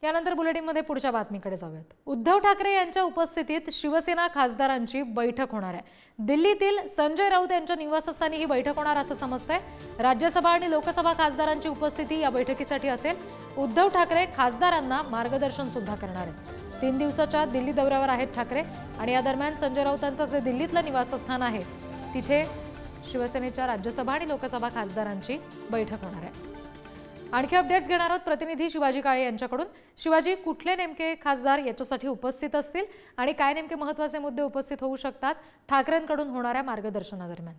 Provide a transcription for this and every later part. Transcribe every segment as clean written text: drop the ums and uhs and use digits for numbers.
यानंतर बुलेटिनमध्ये पुढच्या बातमीकडे जाऊयात। उद्धव ठाकरे यांच्या उपस्थितीत शिवसेना खासदारांची बैठक होणार आहे। दिल्लीतील संजय राऊत यांच्या निवासस्थानी ही बैठक होणार असं समजतंय। राज्यसभा आणि लोकसभा खासदारांची उपस्थिती या बैठकीसाठी असेल। उद्धव ठाकरे खासदारांना मार्गदर्शन सुद्धा करणार आहेत। 3 दिवसाच्या दिल्ली दौऱ्यावर आहेत ठाकरे आणि या दरम्यान संजय राऊतांचं जे दिल्लीतलं निवासस्थान आहे तिथे शिवसेनेच्या राज्यसभा आणि लोकसभा खासदारांची बैठक होणार आहे। आणखी अपडेट्स घेणार आहोत प्रतिनिधी शिवाजी काळे यांच्याकडून। शिवाजी, कुठले नेमके खासदार याच्यासाठी उपस्थित असतील आणि काय नेमके महत्त्वाचे मुद्दे उपस्थित होऊ शकतात ठाकरेंकडून होणाऱ्या मार्गदर्शनादरम्यान?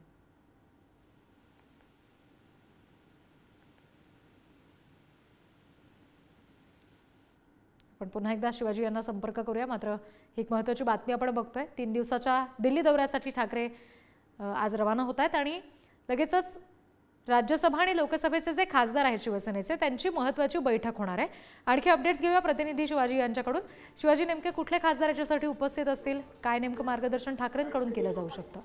आपण पुन्हा एकदा शिवाजी यांना संपर्क करूया। मात्र ही एक महत्त्वाची बातमी आपण बघतोय। 3 दिवसाच्या दिल्ली दौऱ्यासाठी ठाकरे आज रवाना होत आहेत आणि लगेचच राज्यसभा आणि लोकसभेचे जे खासदार आहेत शिवसेनेचे त्यांची महत्त्वाची बैठक होणार आहे। आणखी अपडेट्स घेऊया प्रतिनिधी शिवाजी यांच्याकडून। शिवाजी, नेमके कुठले खासदार याच्यासाठी उपस्थित असतील, काय नेमकं मार्गदर्शन ठाकरेंकडून केलं जाऊ शकतं?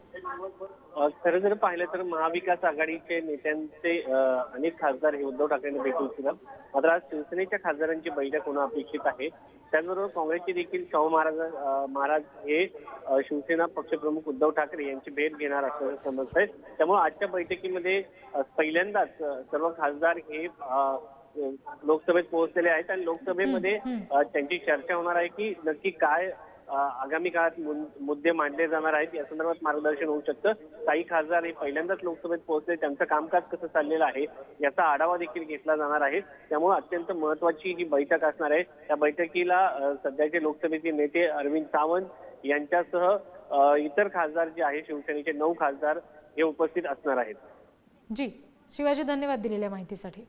खरं जर पाहिलं तर महाविकास आघाडीचे नेत्यांचे अनेक खासदार हे उद्धव ठाकरेंना भेटू इच्छितात। मात्र आज शिवसेनेच्या खासदारांची बैठक होणं अपेक्षित आहे। त्याचबरोबर काँग्रेसचे देखील शाहू महाराज हे शिवसेना पक्षप्रमुख उद्धव ठाकरे यांची भेट घेणार असल्याचं समजतंय। त्यामुळे आजच्या बैठकीमध्ये पहिल्यांदाच सर्व खासदार हे लोकसभेत पोहोचलेले आहेत आणि लोकसभेमध्ये त्यांची चर्चा होणार आहे की नक्की काय आगामी काळात मुद्दे मांडले जाणार आहेत या संदर्भात मार्गदर्शन होऊ शकतं। काही खासदार हे पहिल्यांदाच लोकसभेत पोहोचले, त्यांचं कामकाज कसं चाललेलं आहे याचा आढावा देखील घेतला जाणार आहे। त्यामुळे अत्यंत महत्त्वाची ही बैठक असणार आहे। त्या बैठकीला सध्याचे लोकसभेचे नेते अरविंद सावंत यांच्यासह इतर खासदार जे आहे शिवसेनेचे 9 खासदार हे उपस्थित असणार आहेत। जी शिवाजी, धन्यवाद दिलेल्या माहितीसाठी।